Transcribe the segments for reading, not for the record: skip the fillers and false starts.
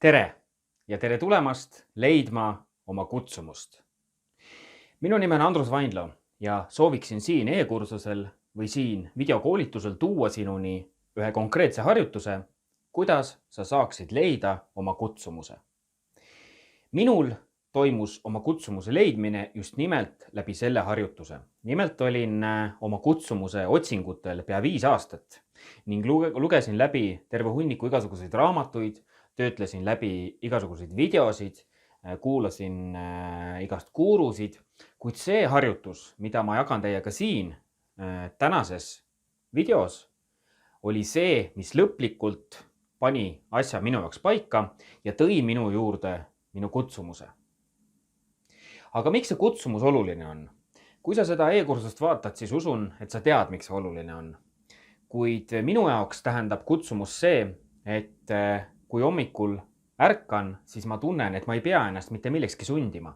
Tere ja tere tulemast leidma oma kutsumust. Minu nimi on Andrus Vainlo ja sooviksin siin e-kursusel või siin videokoolitusel tuua sinuni ühe konkreetse harjutuse, kuidas sa saaksid leida oma kutsumuse. Minul toimus oma kutsumuse leidmine just nimelt läbi selle harjutuse. Nimelt olin oma kutsumuse otsingutel pea 5 aastat ning lugesin läbi terve hunniku igasuguseid raamatuid, töötlesin läbi igasuguseid videosid, kuulasin igast guurusid, kuid see harjutus, mida ma jagan teiega siin tänases videos, oli see, mis lõplikult pani asja minu jaoks paika ja tõi minu juurde minu kutsumuse. Aga miks see kutsumus oluline on? Kui sa seda e-kursust vaatad, siis usun, et sa tead, miks see oluline on. Kuid minu jaoks tähendab kutsumus see, et kui hommikul ärkan, siis ma tunnen, et ma ei pea ennast mitte millekski sundima.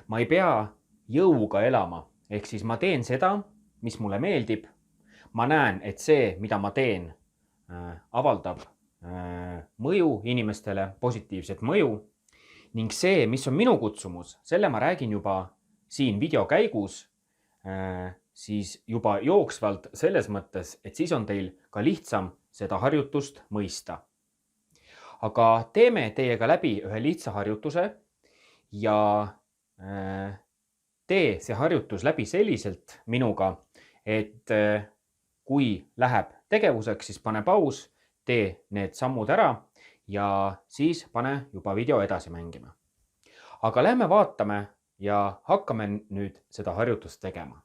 Ma ei pea jõuga elama, ehk siis ma teen seda, mis mulle meeldib. Ma näen, et see, mida ma teen, avaldab mõju inimestele, positiivset mõju. Ning see, mis on minu kutsumus, selle ma räägin juba siin video käigus, siis juba jooksvalt selles mõttes, et siis on teil ka lihtsam seda harjutust mõista. Aga teeme teiega läbi ühe lihtsa harjutuse ja tee see harjutus läbi selliselt minuga, et kui läheb tegevuseks, siis pane paus, tee need sammud ära ja siis pane juba video edasi mängima. Aga lähme vaatame ja hakkame nüüd seda harjutust tegema.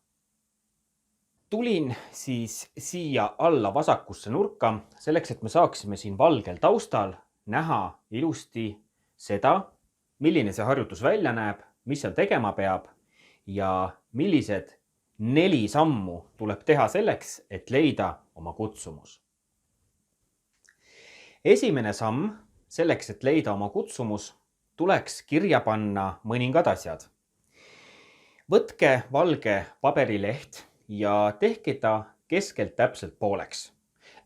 Tulin siis siia alla vasakusse nurka, selleks, et me saaksime siin valgel taustal näha ilusti seda, milline see harjutus välja näeb, mis seal tegema peab ja millised 4 sammu tuleb teha selleks, et leida oma kutsumus. Esimene samm selleks, et leida oma kutsumus, tuleks kirja panna mõningad asjad. Võtke valge paberileht ja tehke ta keskelt täpselt pooleks.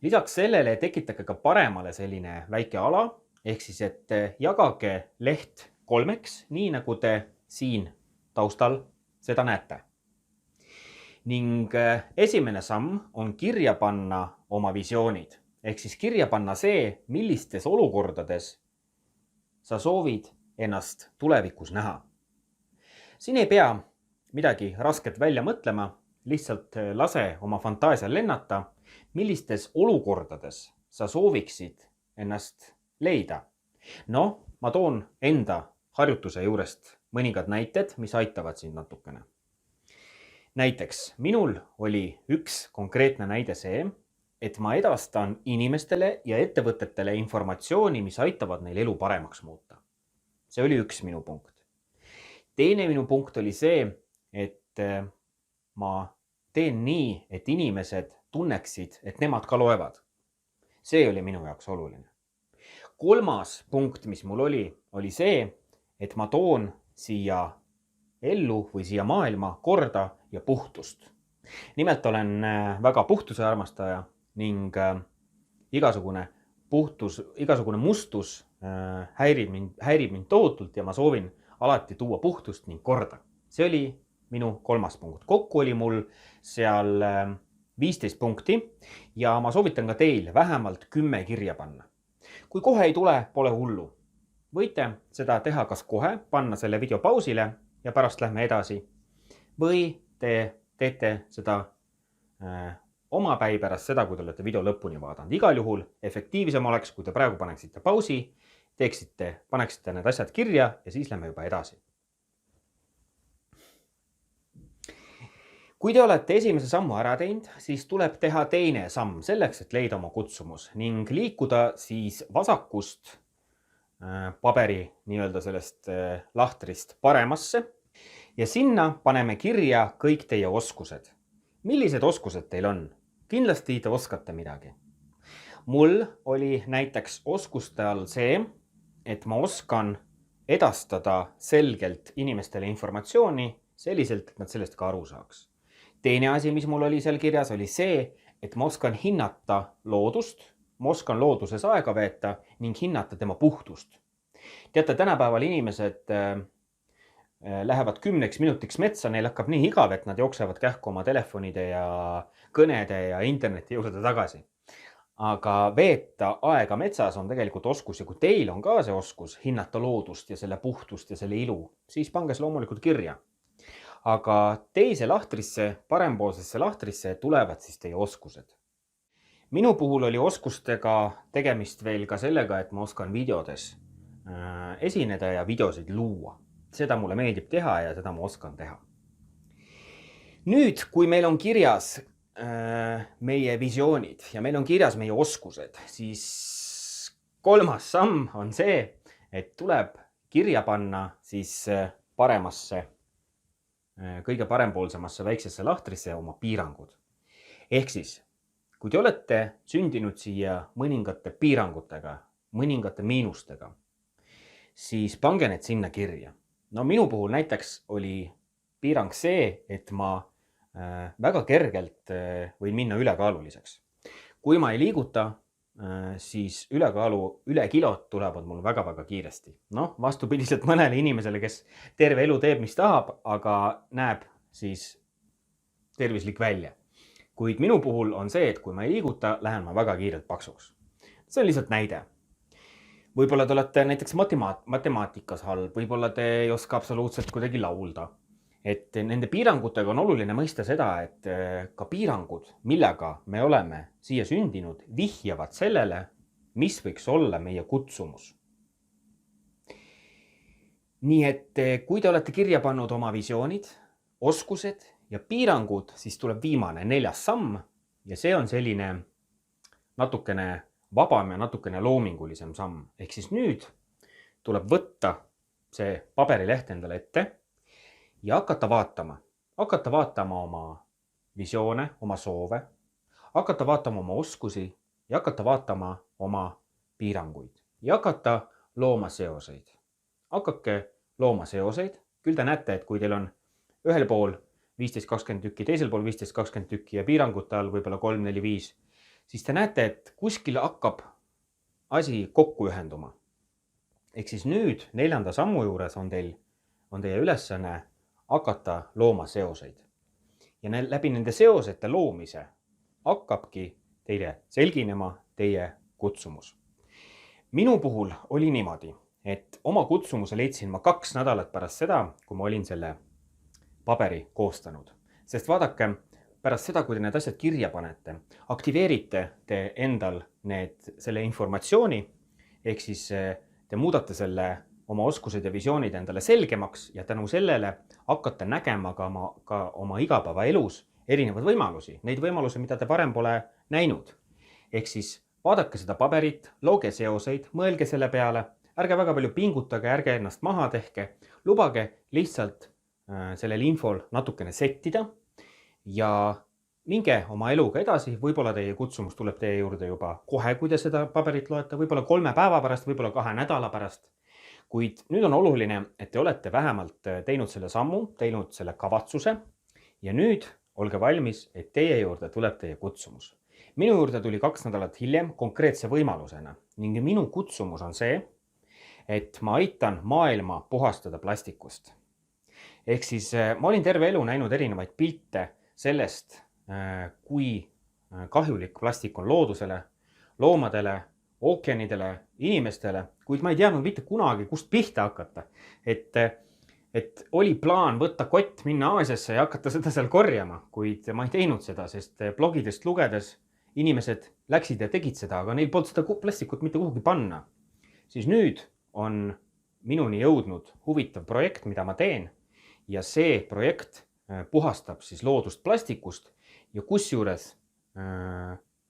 Lisaks sellele tekitage ka paremale selline väike ala, ehk siis, et jagage leht 3-ks, nii nagu te siin taustal seda näete. Ning esimene samm on kirja panna oma visioonid. Ehk siis kirja panna see, millistes olukordades sa soovid ennast tulevikus näha. Siin ei pea midagi rasket välja mõtlema, lihtsalt lase oma fantaasial lennata, millistes olukordades sa sooviksid ennast leida. Ma toon enda harjutuse juurest mõningad näited, mis aitavad sind natukene. Näiteks minul oli üks konkreetne näide see, et ma edastan inimestele ja ettevõtetele informatsiooni, mis aitavad neil elu paremaks muuta. See oli üks minu punkt. Teine minu punkt oli see, et ma teen nii, et inimesed tunneksid, et nemad ka loevad. See oli minu jaoks oluline. 3. punkt, mis mul oli see, et ma toon siia ellu või siia maailma korda ja puhtust. Nimelt olen väga puhtuse armastaja ning igasugune mustus häirib mind tohutult ja ma soovin alati tuua puhtust ning korda. See oli minu 3. punkt. Kokku oli mul seal 15 punkti ja ma soovitan ka teil vähemalt 10 kirja panna. Kui kohe ei tule, pole hullu. Võite seda teha kas kohe, panna selle video pausile ja pärast lähme edasi. Või te teete seda omapäi pärast seda, kui te olete video lõpuni vaadanud. Igal juhul efektiivsem oleks, kui te praegu paneksite pausi, paneksite need asjad kirja ja siis lähme juba edasi. Kui te olete esimese sammu ära teinud, siis tuleb teha teine samm selleks, et leida oma kutsumus ning liikuda siis vasakust paberi nii-öelda sellest lahtrist paremasse ja sinna paneme kirja kõik teie oskused. Millised oskused teil on? Kindlasti te oskate midagi. Mul oli näiteks oskuste all see, et ma oskan edastada selgelt inimestele informatsiooni selliselt, et nad sellest ka aru saaks. Teine asi, mis mul oli seal kirjas, oli see, et ma oskan hinnata loodust, ma oskan looduses aega veeta ning hinnata tema puhtust. Teate, tänapäeval inimesed lähevad 10 minutiks metsa, neil hakkab nii igav, et nad jooksevad kähku oma telefonide ja kõnede ja interneti juurde tagasi. Aga veeta aega metsas on tegelikult oskus ja kui teil on ka see oskus hinnata loodust ja selle puhtust ja selle ilu, siis pange see loomulikult kirja. Aga teise lahtrisse, parempoolsesse lahtrisse tulevad siis teie oskused. Minu puhul oli oskustega tegemist veel ka sellega, et ma oskan videodes esineda ja videosid luua. Seda mulle meeldib teha ja seda ma oskan teha. Nüüd, kui meil on kirjas meie visioonid ja meil on kirjas meie oskused, siis kolmas samm on see, et tuleb kirja panna siis paremasse, kõige parempoolsemasse väiksesse lahtrisse oma piirangud. Ehk siis, kui te olete sündinud siia mõningate piirangutega, mõningate miinustega, siis pange need sinna kirja. No minu puhul näiteks oli piirang see, et ma väga kergelt võin minna ülekaaluliseks. Kui ma ei liiguta, siis üle kilot tulevad mul väga-väga kiiresti. No, vastupidiselt mõnele inimesele, kes terve elu teeb, mis tahab, aga näeb siis tervislik välja. Kuid minu puhul on see, et kui ma ei liiguta, lähen ma väga kiirelt paksuks. See on lihtsalt näide. Võib-olla te olete näiteks matemaatikas halb, võib-olla te ei oska absoluutselt kuidagi laulda. Et nende piirangutega on oluline mõista seda, et ka piirangud, millega me oleme siia sündinud, vihjavad sellele, mis võiks olla meie kutsumus. Nii et kui te olete kirja pannud oma visioonid, oskused ja piirangud, siis tuleb viimane 4. samm ja see on selline natukene vabam ja natukene loomingulisem samm. Ehk siis nüüd tuleb võtta see paberileht endale ette ja hakata vaatama oma visioone, oma soove, hakata vaatama oma oskusi ja hakata vaatama oma piiranguid ja hakata looma seoseid. Hakake looma seoseid. Küll te näete, et kui teil on ühel pool 15-20 tükki, teisel pool 15-20 tükki ja piirangute all võib-olla 3-4-5, siis te näete, et kuskil hakkab asi kokku ühenduma. Ehk siis nüüd 4. sammu juures on teie ülesanne hakata looma seoseid. Ja läbi nende seosete loomise hakkabki teile selginema teie kutsumus. Minu puhul oli niimoodi, et oma kutsumuse leidsin ma 2 nädalat pärast seda, kui ma olin selle paberi koostanud. Sest vaadake, pärast seda, kui te need asjad kirja panete, aktiveerite te endal selle informatsiooni, ehk siis te muudate selle oma oskused ja visioonid endale selgemaks ja tänu sellele hakkate nägema ka oma igapäevaelus erinevaid võimalusi, neid võimalusi, mida te varem pole näinud. Ehk siis vaadake seda paberit, looge seoseid, mõelge selle peale, ärge väga palju pingutage, ärge ennast maha tehke, lubage lihtsalt sellel infol natukene settida ja minge oma eluga edasi, võib-olla teie kutsumus tuleb teie juurde juba kohe, kui te seda paberit loete, võib-olla 3 päeva pärast, võib-olla 2 nädala pärast. Kuid nüüd on oluline, et te olete vähemalt teinud selle sammu, teinud selle kavatsuse ja nüüd olge valmis, et teie juurde tuleb teie kutsumus. Minu juurde tuli 2 nädalat hiljem konkreetse võimalusena ning minu kutsumus on see, et ma aitan maailma puhastada plastikust. Ehk siis ma olin terve elu näinud erinevaid pilte sellest, kui kahjulik plastik on loodusele, loomadele, ookeanidele, inimestele, kuid ma ei teadnud mitte kunagi, kust pihta hakata. Et oli plaan võtta kott, minna Aasiasse ja hakata seda seal korjama, kuid ma ei teinud seda, sest blogidest lugedes inimesed läksid ja tegid seda, aga neil polnud seda plastikut mitte kuhugi panna. Siis nüüd on minuni jõudnud huvitav projekt, mida ma teen ja see projekt puhastab siis loodust plastikust ja kusjuures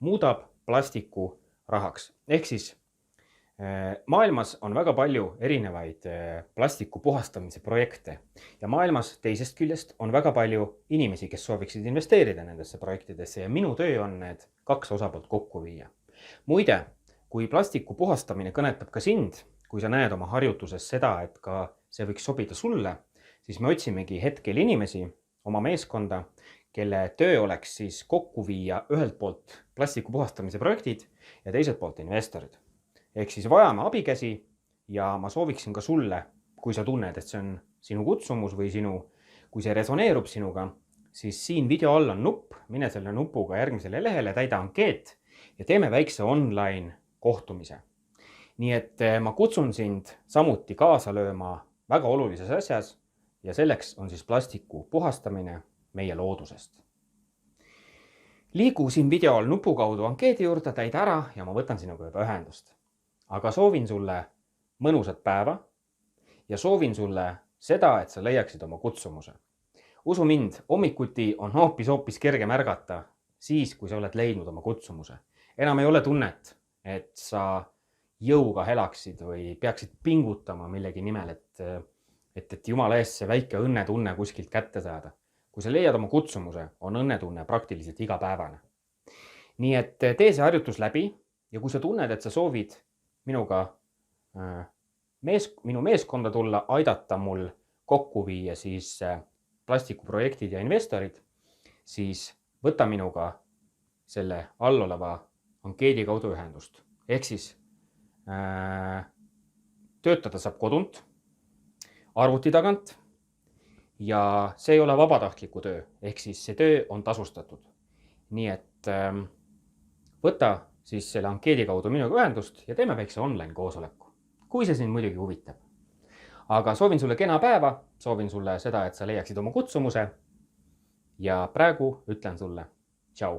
muudab plastiku rahaks. Ehk siis maailmas on väga palju erinevaid plastiku puhastamise projekte ja maailmas teisest küljest on väga palju inimesi, kes sooviksid investeerida nendesse projektidesse ja minu töö on need 2 osapoolt kokku viia. Muide, kui plastiku puhastamine kõnetab ka sind, kui sa näed oma harjutuses seda, et ka see võiks sobida sulle, siis me otsimegi hetkel inimesi, oma meeskonda, kelle töö oleks siis kokku viia ühelt poolt plastiku puhastamise projektid ja teiselt poolt investorid. Ehk siis vajame abikäsi ja ma sooviksin ka sulle, kui sa tunned, et see on sinu kutsumus või kui see resoneerub sinuga, siis siin video all on nupp, mine selle nupuga järgmisele lehele, täida ankeet ja teeme väikse online kohtumise. Nii et ma kutsun sind samuti kaasa lööma väga olulises asjas ja selleks on siis plastiku puhastamine meie loodusest. Liigu siin video all nupu kaudu ankeedi juurde, täida ära ja ma võtan sinuga juba ühendust. Aga soovin sulle mõnusat päeva ja soovin sulle seda, et sa leiaksid oma kutsumuse. Usu mind, hommikuti on hoopis kerge märgata siis, kui sa oled leidnud oma kutsumuse. Enam ei ole tunnet, et sa jõuga helaksid või peaksid pingutama millegi nimel, et jumala eest see väike õnnetunne kuskilt kätte saada. Kui sa leiad oma kutsumuse, on õnnetunne praktiliselt igapäevane. Nii et tee see harjutus läbi ja kui sa tunned, et sa soovid minuga minu meeskonda tulla, aidata mul kokku viia siis plastikuprojektid ja investorid, siis võta minuga selle alloleva ankeedi kaudu ühendust. Ehk siis töötada saab kodunt, arvuti tagant ja see ei ole vabatahtliku töö, ehk siis see töö on tasustatud. Nii et võta siis selle ankeedi kaudu minuga ühendust ja teeme väikse online koosoleku, kui see sind muidugi huvitab. Aga soovin sulle kena päeva, soovin sulle seda, et sa leiaksid oma kutsumuse ja praegu ütlen sulle tšau.